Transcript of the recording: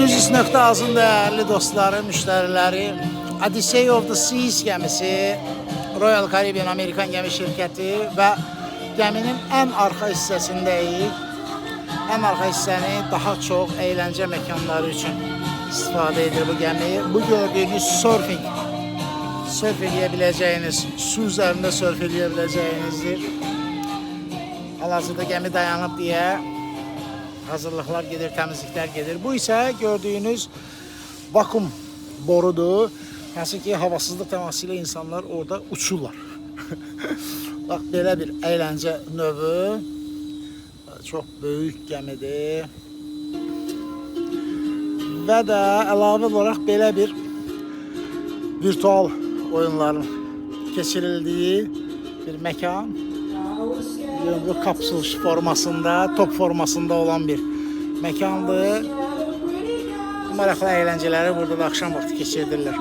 Cruises.az-ın dəyərli dostları, müştəriləri, Odyssey of the Seas gəmisi, Royal Caribbean Amerikan gəmi şirkəti və gəminin ən arxa hissəsindəyik. Ən arxa hissəni daha çox əyləncə məkanları üçün istifadə edir bu gəmi. Bu gördüyünüz surfing edə biləcəyiniz, su üzərində surf edə biləcəyinizdir. Hal-hazırda gəmi dayanıb deyə hazırlıqlar gedir, təmizliklər gedir. Bu isə gördüyünüz vakum borudur. Hansı ki, havasızlıq təması ilə insanlar orada uçurlar. Bax, belə bir əyləncə növü. Çox böyük gəmidir. Və də əlavə olaraq belə bir virtual oyunların keçirildiyi bir məkan. Bu kapsül formasında, top formasında olan bir məkandır. Maraqlı əyləncələri burada da axşam vaxtı keçirdirlər.